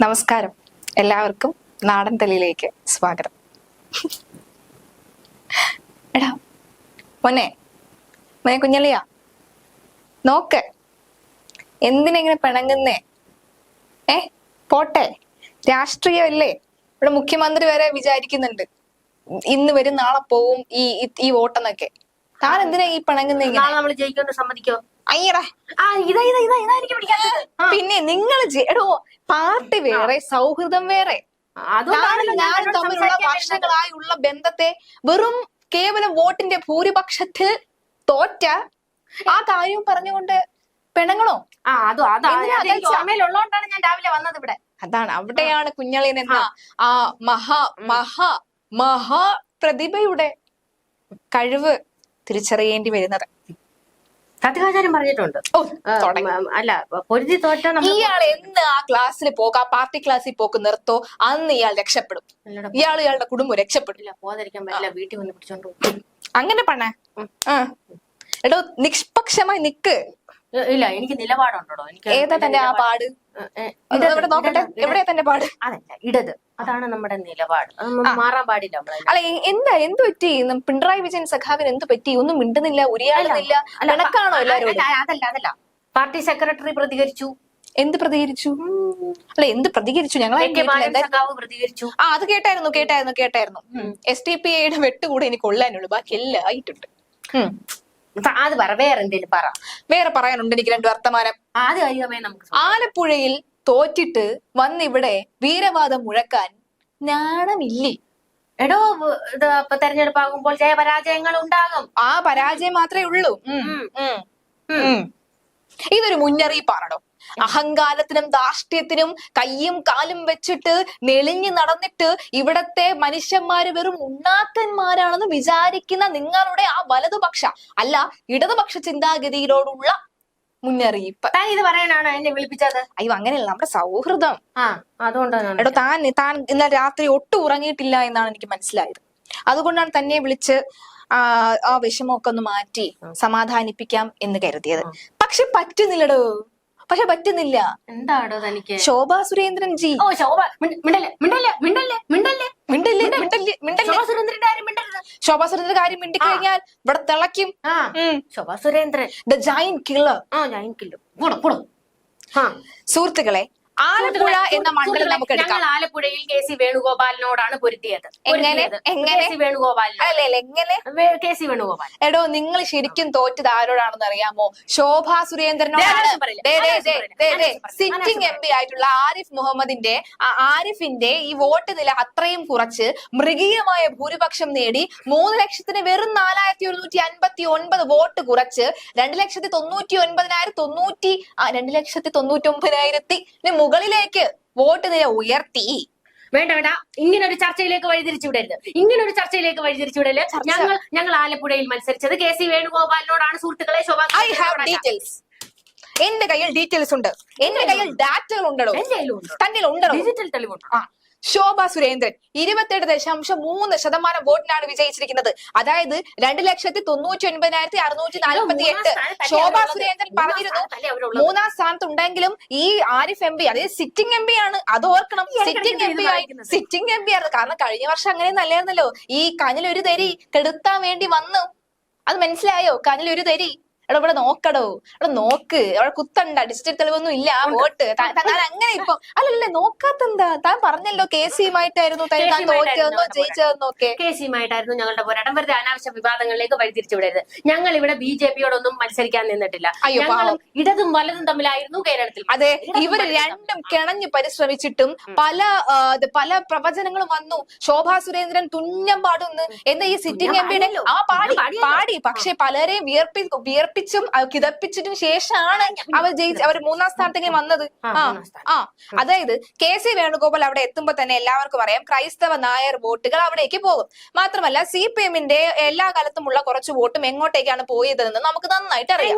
നമസ്കാരം, എല്ലാവർക്കും നാടൻ തലിയിലേക്ക് സ്വാഗതം. എടാ മോനെ മോനെ കുഞ്ഞളിയാ, നോക്ക് എന്തിനെങ്ങനെ പിണങ്ങുന്നേ? പോട്ടെ, രാഷ്ട്രീയമല്ലേ? ഇവിടെ മുഖ്യമന്ത്രി വരെ വിചാരിക്കുന്നുണ്ട് ഇന്ന് വരും നാളെ പോവും ഈ വോട്ടെന്നൊക്കെ. താൻ എന്തിനാ ഈ പിണങ്ങുന്നേ? നമ്മൾ ജയിക്കൊണ്ട് സമ്മതിക്കോ? അയ്യടാ, പിന്നെ നിങ്ങൾ എടോ, പാർട്ടി വേറെ സൗഹൃദം വേറെ. ഞാനും തമ്മിലുള്ള വർഷങ്ങളായുള്ള ബന്ധത്തെ വെറും കേവലം വോട്ടിന്റെ ഭൂരിപക്ഷത്തിൽ തോറ്റ ആ കാര്യം പറഞ്ഞുകൊണ്ട് പിണങ്ങണോ? ഓർമ്മയിലുള്ളതുകൊണ്ടാണ് ഞാൻ രാവിലെ വന്നത് ഇവിടെ. അതാണ്, അവിടെയാണ് കുഞ്ഞളിയൻ എന്ന ആ മഹാ മഹാ മഹാ പ്രതിഭയുടെ കഴിവ് തിരിച്ചറിയേണ്ടി വരുന്നത്. സത്യകാചാര്യം പറഞ്ഞിട്ടുണ്ട്. അല്ല, പൊരുതി തോറ്റ ഇയാൾ എന്ന് ആ ക്ലാസ്സിൽ പോകാം, പാർട്ടി ക്ലാസ്സിൽ പോക്ക് നിർത്തോ, അന്ന് ഇയാൾ രക്ഷപ്പെടും. ഇയാളുടെ കുടുംബം രക്ഷപ്പെടില്ല. പോകാതിരിക്കാൻ പറ്റില്ല, വീട്ടിൽ വന്ന് പിടിച്ചോണ്ട് അങ്ങനെ പണേ. എടോ, നിഷ്പക്ഷമായി നിക്ക്. ഇല്ല, എനിക്ക് നിലപാടുണ്ടോ? എനിക്ക് ഏതാ തന്റെ ആ പാട്? നോക്കട്ടെ, എവിടെയാ തന്റെ പാട്? അതല്ല, ഇടത്, അതാണ് നമ്മുടെ നിലപാട്. മാറാൻ പാടില്ല. അല്ല, എന്ത് പറ്റി? പിണറായി വിജയൻ സഖാവിന് എന്ത് പറ്റി? ഒന്നും മിണ്ടുന്നില്ല, ഉരിയാടുന്നില്ല, കണക്കാണോ എല്ലാരും? അതല്ല, പാർട്ടി സെക്രട്ടറി പ്രതികരിച്ചു. എന്ത് പ്രതികരിച്ചു? അല്ല, എന്ത് പ്രതികരിച്ചു? ഞങ്ങൾ പ്രതികരിച്ചു. അത് കേട്ടായിരുന്നു. SDPIയുടെ വെട്ടുകൂടെ എനിക്ക് കൊള്ളാനുള്ളൂ, ബാക്കി എല്ലാം ആയിട്ടുണ്ട്. അത് പറ, വേറെ എന്തെങ്കിലും പറ. വേറെ പറയാനുണ്ട് എനിക്ക് രണ്ട് വർത്തമാനം. ആലപ്പുഴയിൽ തോറ്റിട്ട് വന്നിവിടെ വീരവാദം മുഴക്കാൻ നാണമില്ലേ? എടോ, തെരഞ്ഞെടുപ്പാകുമ്പോൾ ജയപരാജയങ്ങൾ ഉണ്ടാകും. ആ പരാജയം മാത്രമേ ഉള്ളൂ. ഇതൊരു മുന്നറിയിപ്പാണോ? അഹങ്കാരത്തിനും ധാർഷ്ട്യത്തിനും കയ്യും കാലും വെച്ചിട്ട് നെളിഞ്ഞു നടന്നിട്ട് ഇവിടത്തെ മനുഷ്യന്മാര് വെറും ഉണ്ണാക്കന്മാരാണെന്ന് വിചാരിക്കുന്ന നിങ്ങളുടെ ആ വലതുപക്ഷ അല്ല ഇടതുപക്ഷ ചിന്താഗതിയിലോടുള്ള മുന്നറിയിപ്പ്. താൻ ഇത് പറയാനാണ് എന്നെ വിളിപ്പിച്ചത്? അയ്യോ, അങ്ങനെയല്ല, നമ്മുടെ സൗഹൃദം. അതുകൊണ്ടാണ്. എടോ, താൻ ഇന്നലെ രാത്രി ഒട്ടും ഉറങ്ങിയിട്ടില്ല എന്നാണ് എനിക്ക് മനസ്സിലായത്. അതുകൊണ്ടാണ് തന്നെ വിളിച്ച് ആ വിഷമമൊക്കെ ഒന്ന് മാറ്റി സമാധാനിപ്പിക്കാം എന്ന് കരുതിയത്. പക്ഷെ പറ്റുന്നില്ലടോ, പറ്റുന്നില്ല. എന്താടോ തനിക്ക്? ശോഭാ സുരേന്ദ്രൻ ജി. ശോഭാ സുരേന്ദ്രന്റെ കാര്യം മിണ്ടിക്കഴിഞ്ഞാൽ ഇവിടെ തിളയ്ക്കും. Shobha Surendran, the giant killer. സുഹൃത്തുക്കളെ, ആലപ്പുഴ എന്ന മണ്ഡലം നമുക്ക് എടുക്കാം. ആലപ്പുഴയിൽ KC വേണുഗോപാലിനോടാണ് പൊരുത്തിയത്. എങ്ങനെ? എടോ, നിങ്ങൾ ശരിക്കും തോറ്റത് ആരോടാണെന്ന് അറിയാമോ? ശോഭാ സുരേന്ദ്രനോടാണ്. സിറ്റിംഗ് MP ആയിട്ടുള്ള ആരിഫിന്റെ ഈ വോട്ട് നില അത്രയും കുറച്ച് മൃഗീയമായ ഭൂരിപക്ഷം നേടി 3,00,000 വെറും 4,159 വോട്ട് കുറച്ച് 2,99,000 മുകളിലേക്ക് വോട്ട് നില ഉയർത്തി. വേണ്ട, ഇങ്ങനൊരു ചർച്ചയിലേക്ക് വഴിതിരിച്ചുവിടരുത്. ഞങ്ങൾ ആലപ്പുഴയിൽ മത്സരിച്ചത് KC വേണുഗോപാലിനോടാണ്. സുഹൃത്തുക്കളെ, എന്റെ കയ്യിൽ ഡീറ്റെയിൽസ് ഉണ്ട്, എന്റെ കയ്യിൽ ഡാറ്റകൾ ഉണ്ടോ? തന്നിൽ ഉണ്ടോ? ഡിജിറ്റൽ തെളിവുണ്ട്. ശോഭാ സുരേന്ദ്രൻ 27.3% വോട്ടിനാണ് വിജയിച്ചിരിക്കുന്നത്. അതായത് 2,99,648. ശോഭാ സുരേന്ദ്രൻ പറഞ്ഞിരുന്നു 3ാം സ്ഥാനത്ത് ഉണ്ടെങ്കിലും ഈ ആരിഫ് MP, അതായത് സിറ്റിംഗ് MP ആണ്, അത് ഓർക്കണം. സിറ്റിംഗ് MP ആണ്. കാരണം കഴിഞ്ഞ വർഷം അങ്ങനെ നല്ലായിരുന്നല്ലോ. ഈ കനിലൊരു തരി കെടുത്താൻ വേണ്ടി വന്നു. അത് മനസ്സിലായോ? കനിലൊരു തരി. ഇവിടെ നോക്കടോ, നോക്ക്, അവിടെ കുത്തണ്ട, ഡിജിറ്റൽ തെളിവൊന്നും ഇല്ല. വോട്ട് അങ്ങനെ ഇപ്പൊ അല്ലല്ലേ നോക്കാത്തെന്താ? താൻ പറഞ്ഞല്ലോ KCയുമായിട്ടായിരുന്നു തോറ്റതെന്നോ ജയിച്ചതെന്നോ ഒക്കെ. KCയുമായിട്ടായിരുന്നു ഞങ്ങളുടെ പോരാട്ടം. വെറുതെ അനാവശ്യ വിവാദങ്ങളിലേക്ക് വഴിതിരിച്ചു വിടരുത്. ഞങ്ങൾ ഇവിടെ BJPയോടൊന്നും മത്സരിക്കാൻ നിന്നിട്ടില്ല. ഇടതും വലതും തമ്മിലായിരുന്നു കേരളത്തിൽ. അതെ, ഇവര് രണ്ടും കിണഞ്ഞു പരിശ്രമിച്ചിട്ടും പല പ്രവചനങ്ങളും വന്നു. ശോഭാ സുരേന്ദ്രൻ തുന്നം പാടുന്നു എന്ന ഈ സിറ്റിംഗ് MPയുടെ പാടി. പക്ഷെ പലരെയും കിതപ്പിച്ചിട്ടും ശേഷമാണ് അവർ 3ാം സ്ഥാനത്തേക്ക് വന്നത്. അതായത് KC വേണുഗോപാൽ അവിടെ എത്തുമ്പോ തന്നെ എല്ലാവർക്കും അറിയാം ക്രൈസ്തവ നായർ വോട്ടുകൾ അവിടേക്ക് പോകും. മാത്രമല്ല CPMന്റെ എല്ലാ കാലത്തുമുള്ള കുറച്ച് വോട്ടും എങ്ങോട്ടേക്കാണ് പോയതെന്ന് നമുക്ക് നന്നായിട്ട് അറിയാം.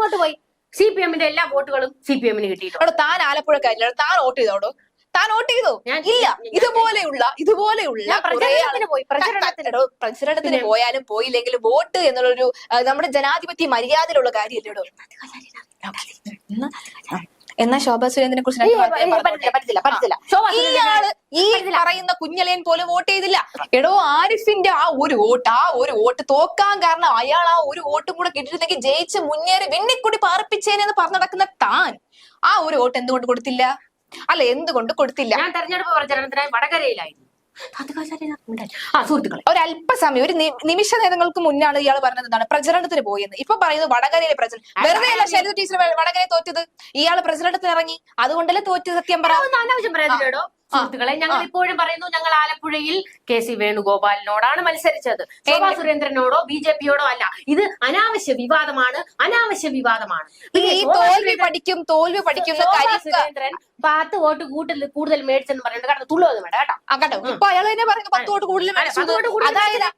CPMന്റെ എല്ലാ വോട്ടുകളും CPMന് കിട്ടിയിട്ടുണ്ട്. താൻ ആലപ്പുഴക്കാരില്ല, താൻ വോട്ട് ചെയ്തോടോ? താൻ വോട്ട് ചെയ്തോ? ഇല്ല. ഇതുപോലെയുള്ള പ്രചരണത്തിന് പോയാലും പോയില്ലെങ്കിലും വോട്ട് എന്നുള്ളൊരു നമ്മുടെ ജനാധിപത്യ മര്യാദയിലുള്ള കാര്യമല്ലേടോ? എന്നാ ശോഭാ സുരേന്ദ്രനെ കുറിച്ച് പറ്റത്തില്ല. ഇയാള് ഈ പറയുന്ന കുഞ്ഞളിയൻ പോലും വോട്ട് ചെയ്തില്ല. എടോ ആരിഫിന്റെ ആ ഒരു വോട്ട് തോക്കാൻ കാരണം അയാൾ ആ ഒരു വോട്ടും കൂടെ കിട്ടിയിരുന്നെങ്കിൽ ജയിച്ച് മുന്നേറി വെണ്ണിക്കുടി പാർപ്പിച്ചേനെന്ന് പറഞ്ഞു നടക്കുന്ന താൻ ആ ഒരു വോട്ട് എന്തുകൊണ്ട് കൊടുത്തില്ല? അല്ല എന്തുകൊണ്ട് കൊടുത്തില്ല? ഞാൻ തെരഞ്ഞെടുപ്പ് പ്രചരണത്തിനായി വടകരയിലായിരുന്നു. സുഹൃത്തുക്കളെ, ഒരല്പസമയം ഒരു നിമിഷ നേരങ്ങൾക്ക് മുന്നാണ് ഇയാൾ പറഞ്ഞത് എന്താണ് പ്രചരണത്തിന് പോയെന്ന്. ഇപ്പൊ പറയുന്നത് വടകരയിലെ പ്രചരണം. വെറുതെ അല്ല ശൈലജ ടീച്ചർ വടകരയെ തോറ്റത്, ഇയാള് പ്രചരണത്തിന് ഇറങ്ങി, അതുകൊണ്ടല്ലേ തോറ്റത്. സത്യം പറ, അനാവശ്യം പറയാതില്ലടോ സുഹൃത്തുക്കളെ. ഞങ്ങൾ ഇപ്പോഴും പറയുന്നു, ഞങ്ങൾ ആലപ്പുഴയിൽ KC വേണുഗോപാലിനോടാണ് മത്സരിച്ചത്, ശോഭാ സുരേന്ദ്രനോടോ BJP-യോടോ അല്ല. ഇത് അനാവശ്യ വിവാദമാണ്. ഈ തോൽവി പഠിക്കും സുരേന്ദ്രൻ 10 വോട്ട് കൂടുതൽ മേടിച്ചെന്ന് പറയുന്നത് കടന്ന് തുള്ളുവത് വേണ്ട കേട്ടോ. ഇപ്പൊ അയാൾ തന്നെ പറഞ്ഞു 10 വോട്ട് കൂടുതൽ മേടിച്ചു. അതായത്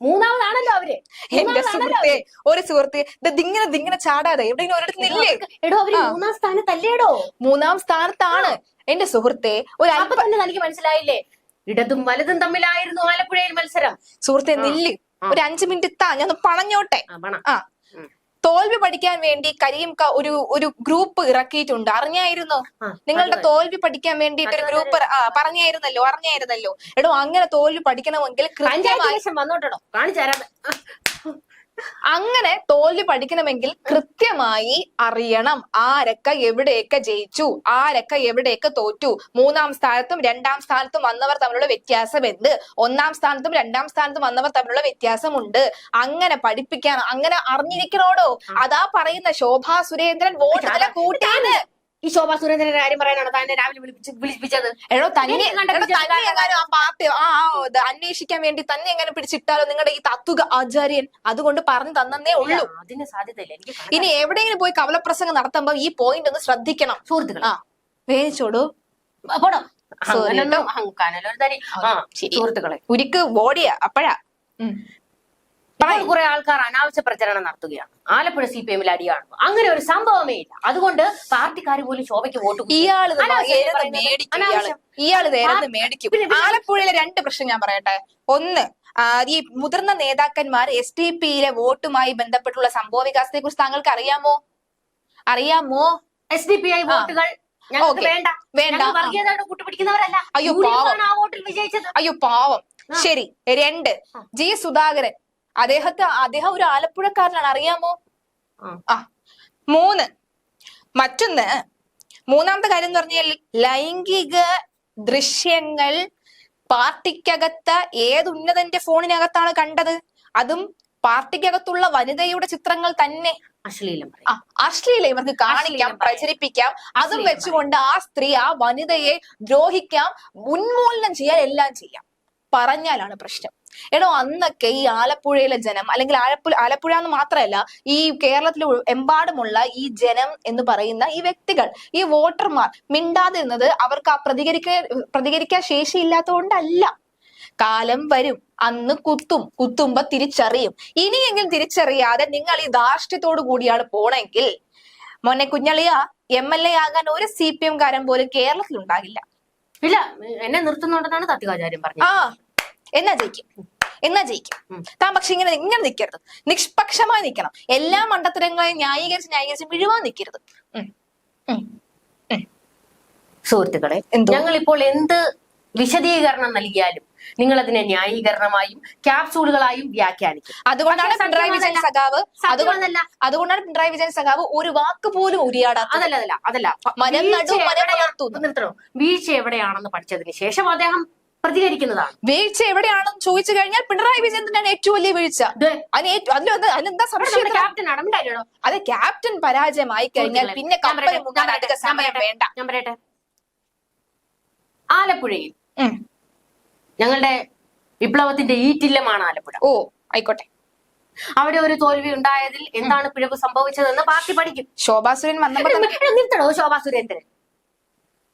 മൂന്നാമതാണല്ലോ അവര്. എന്റെ സുഹൃത്തെ, ഒരു സുഹൃത്തെ ദിങ്ങനെ ചാടാതെ എവിടെയെങ്കിലും ഒരിടത്ത് നില്ലേ. എടോ, അവര് 3-ാം സ്ഥാനത്തല്ലേടോ? 3-ാം സ്ഥാനത്താണ് എന്റെ സുഹൃത്തെ. അപ്പൊ തന്നെ തനിക്ക് മനസ്സിലായില്ലേ, ഇടതും വലതും തമ്മിലായിരുന്നു ആലപ്പുഴയിൽ മത്സരം. സുഹൃത്തെ നില്ല്, ഒരു 5 മിനിറ്റ് താ, ഞാൻ പണഞ്ഞോട്ടെ. തോൽവി പഠിക്കാൻ വേണ്ടി കരീംക ഒരു ഗ്രൂപ്പ് ഇറക്കിയിട്ടുണ്ട്, അറിഞ്ഞായിരുന്നോ? നിങ്ങളുടെ തോൽവി പഠിക്കാൻ വേണ്ടിയിട്ട് ഒരു ഗ്രൂപ്പ് അറിഞ്ഞായിരുന്നല്ലോ. എടോ, അങ്ങനെ തോൽവി പഠിക്കണമെങ്കിൽ കൃത്യമായി അറിയണം ആരൊക്കെ എവിടെയൊക്കെ ജയിച്ചു, ആരൊക്കെ എവിടെയൊക്കെ തോറ്റു, 3-ാം സ്ഥാനത്തും 2-ാം സ്ഥാനത്തും വന്നവർ തമ്മിലുള്ള വ്യത്യാസം എന്ത്, 1-ാം സ്ഥാനത്തും 2-ാം സ്ഥാനത്തും വന്നവർ തമ്മിലുള്ള വ്യത്യാസമുണ്ട്. അങ്ങനെ പഠിപ്പിക്കാൻ, അങ്ങനെ അറിഞ്ഞിരിക്കണോടോ. അതാ പറയുന്ന ശോഭാ സുരേന്ദ്രൻ വോട്ട് വില കൂട്ടിയത്. ഈ ശോഭാ സുരേന്ദ്രന്റെ കാര്യം പറയാനാണ് തന്നെ രാവിലെ വിളിപ്പിച്ചത്. എടോ, തന്നെ ആ പാർട്ടി അന്വേഷിക്കാൻ വേണ്ടി തന്നെ എങ്ങനെ പിടിച്ചിട്ടാലോ നിങ്ങളുടെ ഈ തത്വ ആചാര്യൻ? അതുകൊണ്ട് പറഞ്ഞു തന്നേ ഉള്ളൂ. അതിന് സാധ്യതയില്ല. ഇനി എവിടെയെങ്കിലും പോയി കവലപ്രസംഗം നടത്തുമ്പോ ഈ പോയിന്റ് ഒന്ന് ശ്രദ്ധിക്കണം സുഹൃത്തുക്കളെ. വേദിച്ചോടോ സുഹൃത്തുക്കളെ, ഉരുക്ക് ബോഡിയാ അപ്പഴാ. കുറെ ആൾക്കാർ അനാവശ്യ പ്രചരണം നടത്തുകയാണ്. ആലപ്പുഴ CPM-ൽ അടിയാണ്. അങ്ങനെ ഒരു സംഭവമേ ഇല്ല. അതുകൊണ്ട് പാർട്ടിക്കാർ പോലും ശോഭയ്ക്ക് വോട്ട് ഇയാള് മേടിക്കും. ആലപ്പുഴയിലെ 2 പ്രശ്നം ഞാൻ പറയട്ടെ. ഒന്ന്, ഈ മുതിർന്ന നേതാക്കന്മാർ SDP-യിലെ വോട്ടുമായി ബന്ധപ്പെട്ടുള്ള സംഭവ വികാസത്തെ കുറിച്ച് താങ്കൾക്ക് അറിയാമോ? SDPI വോട്ടുകൾ വേണ്ട, കൂട്ടുപിടിക്കുന്നവരല്ല. അയ്യോ പാവം. ശരി. 2, G സുധാകരൻ, അദ്ദേഹം ഒരു ആലപ്പുഴക്കാരനാണ്, അറിയാമോ? 3, മറ്റൊന്ന്, 3-ാമത്തെ കാര്യം എന്ന് പറഞ്ഞാൽ ലൈംഗിക ദൃശ്യങ്ങൾ പാർട്ടിക്കകത്ത് ഏത് ഉന്നതന്റെ ഫോണിനകത്താണ് കണ്ടത്? അതും പാർട്ടിക്കകത്തുള്ള വനിതയുടെ ചിത്രങ്ങൾ തന്നെ. അശ്ലീലം ഇവർക്ക് കാണിക്കാം, പ്രചരിപ്പിക്കാം. അതും വെച്ചുകൊണ്ട് ആ സ്ത്രീ, ആ വനിതയെ ദ്രോഹിക്കാം, ഉന്മൂലനം ചെയ്യാൻ, എല്ലാം ചെയ്യാം. പറഞ്ഞാലാണ് പ്രശ്നം. എടോ, അന്നൊക്കെ ഈ ആലപ്പുഴയിലെ ജനം, അല്ലെങ്കിൽ ആലപ്പുഴ എന്ന് മാത്രമല്ല, ഈ കേരളത്തിൽ എമ്പാടുമുള്ള ഈ ജനം എന്ന് പറയുന്ന ഈ വ്യക്തികൾ, ഈ വോട്ടർമാർ മിണ്ടാതിരുന്നത് അവർക്ക് ആ പ്രതികരിക്കാൻ ശേഷിയില്ലാത്തതുകൊണ്ടല്ല. കാലം വരും, അന്ന് കുത്തുമ്പോ തിരിച്ചറിയും. ഇനിയെങ്കിലും തിരിച്ചറിയാതെ നിങ്ങൾ ഈ ധാർഷ്ട്യത്തോടു കൂടിയാണ് പോണെങ്കിൽ, മോനെ കുഞ്ഞളിയ, MLA ആകാൻ ഒരു CPM കാരൻ പോലും കേരളത്തിൽ ഉണ്ടാകില്ല. ഇല്ല, എന്നെ നിർത്തുന്നുണ്ടെന്നാണ് തത്വകാചാര്യം പറഞ്ഞത്. എന്നാ ജയിക്കും. താൻ പക്ഷെ ഇങ്ങനെ നിൽക്കരുത്, നിഷ്പക്ഷമായി നിൽക്കണം. എല്ലാ മണ്ടത്തരങ്ങളെയും ന്യായീകരിച്ച് വിഴുവാൻ നിൽക്കരുത്. സുഹൃത്തുക്കളെ, ഞങ്ങൾ ഇപ്പോൾ എന്ത് വിശദീകരണം നൽകിയാലും നിങ്ങൾ അതിനെ ന്യായീകരണമായും ക്യാപ്സൂളുകളായും വ്യാഖ്യാനിക്കും. അതുകൊണ്ടാണ് പിണറായി വിജയൻ സഖാവ് ഒരു വാക്ക് പോലും ഉരിയാടാത്ത. നിർത്തണോ? വീഴ്ച എവിടെയാണെന്ന് പഠിച്ചതിന് ശേഷം അദ്ദേഹം പ്രതികരിക്കുന്നതാണ്. വീഴ്ച എവിടെയാണെന്ന് ചോദിച്ചു കഴിഞ്ഞാൽ പിണറായി വിജയൻ തന്നെയാണ് ഏറ്റവും വലിയ വീഴ്ച. അതിലെന്താ സംശയം? അതെ, ക്യാപ്റ്റൻ പരാജയമായി കഴിഞ്ഞാൽ പിന്നെ സമയം വേണ്ട. ഞാൻ പറയട്ടെ, ആലപ്പുഴയിൽ ഞങ്ങളുടെ വിപ്ലവത്തിന്റെ ഈറ്റില്ലമാണ് ആലപ്പുഴ. ആയിക്കോട്ടെ. അവിടെ ഒരു തോൽവി ഉണ്ടായതിൽ എന്താണ് പിഴവ് സംഭവിച്ചതെന്ന് പാർട്ടി പഠിക്കും. ശോഭാ സുരേന്ദ്രൻ നിർത്തണോ? ശോഭാ സുരേന്ദ്രൻ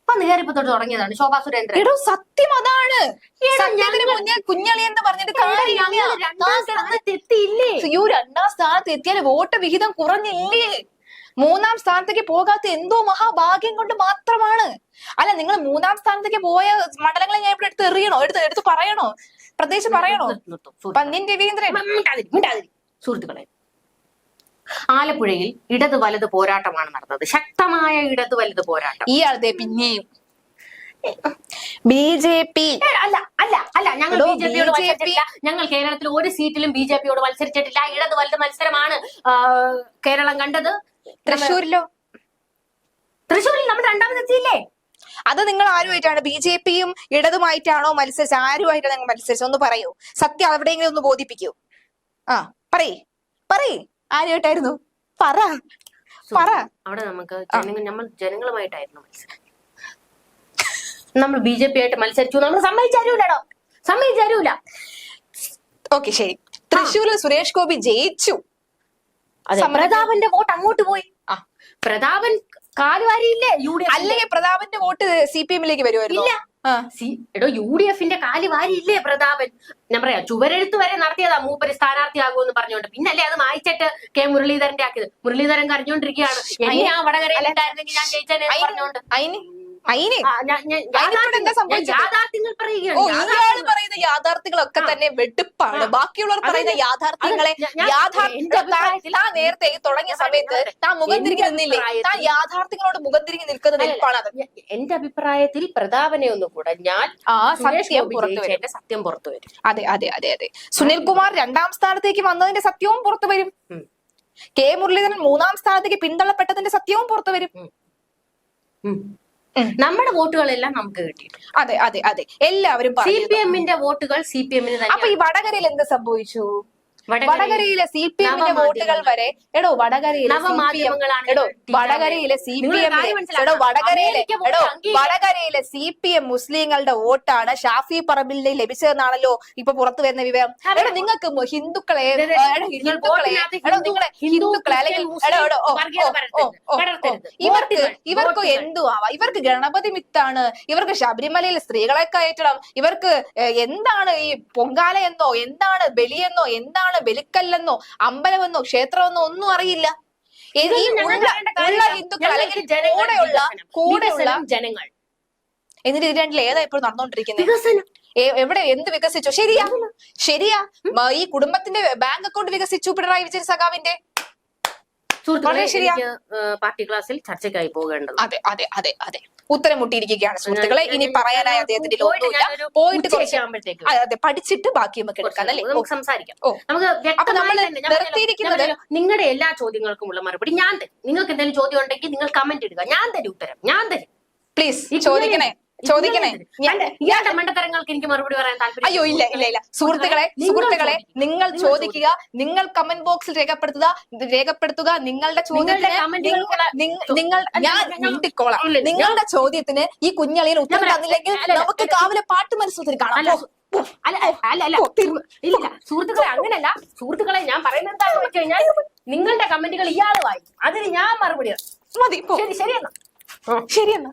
കയറിപ്പത്തോട്ട് തുടങ്ങിയതാണ് ശോഭാ സുരേന്ദ്രൻ. സത്യം അതാണ്. കുഞ്ഞളി എന്ന് പറഞ്ഞിട്ട് കാര്യമില്ല. 2-ാം സ്ഥാനത്ത് എത്തിയാൽ വോട്ട് വിഹിതം കുറഞ്ഞില്ലേ? 3-ാം സ്ഥാനത്തേക്ക് പോകാത്ത എന്തോ മഹാഭാഗ്യം കൊണ്ട് മാത്രമാണ്. അല്ല, നിങ്ങൾ 3-ാം സ്ഥാനത്തേക്ക് പോയ മണ്ഡലങ്ങളെ ഞാൻ ഇവിടെ എടുത്ത് പറയണോ? പ്രത്യേകിച്ച് പറയണോ? പന്ന്യൻ രവീന്ദ്രൻ. സുഹൃത്തുക്കളെ, ആലപ്പുഴയിൽ ഇടത് വലത് പോരാട്ടമാണ് നടന്നത്. ശക്തമായ ഇടത് വലത് പോരാട്ടം. ഈ ആളത്തെ പിന്നെയും BJP അല്ല അല്ല അല്ല ഞങ്ങൾ ബിജെപിയോട് മത്സരിച്ചിട്ടില്ല. ഞങ്ങൾ കേരളത്തിൽ ഒരു സീറ്റിലും ബിജെപിയോട് മത്സരിച്ചിട്ടില്ല. ഇടത് വലത് മത്സരമാണ് കേരളം കണ്ടത്. തൃശ്ശൂരിലോ? തൃശ്ശൂരിൽ നമ്മൾ രണ്ടാമതെത്തിയില്ലേ? അത് നിങ്ങൾ ആരുമായിട്ടാണ്? BJPയും ഇടതുമായിട്ടാണോ മത്സരിച്ചത്? ആരുമായിട്ടാണ് നിങ്ങൾ മത്സരിച്ചത്? ഒന്ന് പറയൂ. സത്യം എവിടെയെങ്കിലും ഒന്ന് ബോധിപ്പിക്കൂ. ആ പറയ് ആരുമായിട്ടായിരുന്നു? പറ. അവിടെ നമുക്ക് നമ്മൾ ജനങ്ങളുമായിട്ടായിരുന്നു മത്സരം. നമ്മൾ BJP ആയിട്ട് മത്സരിച്ചു. നമ്മൾ സമ്മതിച്ചാരൂല. ഓക്കെ ശരി. തൃശ്ശൂരിൽ സുരേഷ് ഗോപി ജയിച്ചു. പ്രതാപന്റെ വോട്ട് അങ്ങോട്ട് പോയി. പ്രതാപൻ കാലുവാരിയില്ലേ UDF? അല്ലെങ്കിൽ പ്രതാപന്റെ വോട്ട് CPM-ലേക്ക് വരുമായിരുന്നു? എടോ UDF-ന്റെ കാലുവാരിയില്ലേ പ്രതാപൻ? ഞാൻ പറയാം, ചുവരെഴുത്ത് വരെ നടത്തിയതാ മൂപ്പര് സ്ഥാനാർത്ഥിയാകുമെന്ന് പറഞ്ഞുകൊണ്ട്. പിന്നല്ലേ അത് മായിച്ചിട്ട് K മുരളീധരന്റെ ആക്കിയത്. മുരളീധരൻ കരഞ്ഞോണ്ടിരിക്കുകയാണ്, എന്നെ ആ വടകരയിലുണ്ടായിരുന്നെങ്കിൽ ഞാൻ ജയിച്ചേനെ പറഞ്ഞോണ്ട്. യാഥാർത്ഥ്യങ്ങൾ പറയുന്ന യാഥാർത്ഥ്യങ്ങളൊക്കെ തന്നെ വെട്ടിപ്പാണ്. ബാക്കിയുള്ളവർ പറയുന്ന യാഥാർത്ഥ്യങ്ങളെ നേരത്തെ തുടങ്ങിയ സമയത്ത് താൻ മുഖം തിരിഞ്ഞ് നിന്നില്ലേ? താൻ യാഥാർത്ഥ്യങ്ങളോട് മുഖം തിരിഞ്ഞ് നിൽക്കുന്ന വെട്ടിപ്പാണ് അത്. എന്റെ അഭിപ്രായത്തിൽ പ്രതാപനെ ഒന്നുകൂടെ ഞാൻ സത്യം പുറത്തു വരും. അതെ. സുനിൽകുമാർ 2ാം സ്ഥാനത്തേക്ക് വന്നതിന്റെ സത്യവും പുറത്തു വരും. K മുരളീധരൻ 3ാം സ്ഥാനത്തേക്ക് പിന്തള്ളപ്പെട്ടതിന്റെ സത്യവും പുറത്തു വരും. നമ്മുടെ വോട്ടുകളെല്ലാം നമുക്ക് കിട്ടി. അതെ എല്ലാവരും CPM-ന്റെ വോട്ടുകൾ CPM-ന് തന്നെ. അപ്പൊ ഈ വടകരയിൽ എന്ത് സംഭവിച്ചു? വടകരയിലെ CPM-ന്റെ വോട്ടുകൾ വരെ വടകരയിലെ CPM മുസ്ലിങ്ങളുടെ വോട്ടാണ് ഷാഫി പറമ്പിലിന് ലഭിച്ചതെന്നാണല്ലോ ഇപ്പൊ പുറത്തു വരുന്ന വിവരം. നിങ്ങൾക്ക് ഹിന്ദുക്കളെ ഇവർക്ക് എന്തു ആവാം. ഇവർക്ക് ഗണപതി മിത്താണ്, ഇവർക്ക് ശബരിമലയിൽ സ്ത്രീകളെ കയറ്റണം, ഇവർക്ക് എന്താണ് ഈ പൊങ്കാല എന്നോ, എന്താണ് ബലിയെന്നോ, എന്താണ് ബലിക്കല്ലെന്നോ, അമ്പലമെന്നോ, ക്ഷേത്രമെന്നോ ഒന്നും അറിയില്ല. ഹിന്ദുക്കൾ അല്ലെങ്കിൽ കൂടെയുള്ള ജനങ്ങൾ എന്നിട്ട് ഇത് രണ്ടിൽ ഏതാ ഇപ്പോൾ നടന്നുകൊണ്ടിരിക്കുന്നത്? എവിടെ എന്ത് വികസിച്ചു? ശരിയാ ഈ കുടുംബത്തിന്റെ ബാങ്ക് അക്കൗണ്ട് വികസിച്ചു പിണറായി വിജയൻ സഖാവിന്റെ. പാർട്ടി ക്ലാസ്സിൽ ചർച്ചയ്ക്കായി പോകേണ്ടത്. അതെ ഉത്തരം മുട്ടിയിരിക്കുകയാണ് സുഹൃത്തുക്കളെ. ഇനി പറയാനായി അദ്ദേഹത്തിന്റെ ഒന്നുമില്ല. പോയിട്ട് പഠിച്ചിട്ട് ബാക്കി നമുക്ക് എടുക്കാം അല്ലേ? നമുക്ക് സംസാരിക്കാം. അപ്പൊ നമ്മൾ നിർത്തിയിരിക്കുന്നത് നിങ്ങളുടെ എല്ലാ ചോദ്യങ്ങൾക്കുമുള്ള മറുപടി ഞാൻ തരും. നിങ്ങൾക്ക് എന്തെങ്കിലും ചോദ്യം ഉണ്ടെങ്കിൽ നിങ്ങൾ കമന്റ് ഇടുക. ഞാൻ തരും ഉത്തരം. പ്ലീസ് ചോദിക്കണേ. ഇയാളുടെ മണ്ടത്തരങ്ങൾക്ക് എനിക്ക് മറുപടി പറയാൻ താല്പര്യം. അയ്യോ ഇല്ല. സുഹൃത്തുക്കളെ നിങ്ങൾ ചോദിക്കുക, നിങ്ങൾ കമന്റ് ബോക്സിൽ രേഖപ്പെടുത്തുക നിങ്ങളുടെ നിങ്ങളുടെ ചോദ്യത്തിന് ഈ കുഞ്ഞളിയിൽ ഉത്തരം തന്നില്ലെങ്കിൽ നമുക്ക് കാവിലെ പാട്ട് മത്സരത്തിൽ കാണാം. ഇല്ല സുഹൃത്തുക്കളെ, അങ്ങനല്ല സുഹൃത്തുക്കളെ. ഞാൻ പറയുന്നത് എന്താണെന്ന് വെച്ച് കഴിഞ്ഞാൽ നിങ്ങളുടെ കമന്റുകൾ ഇയാള് വായിക്കും, അതിന് ഞാൻ മറുപടി മതി. ശരിയെന്നാ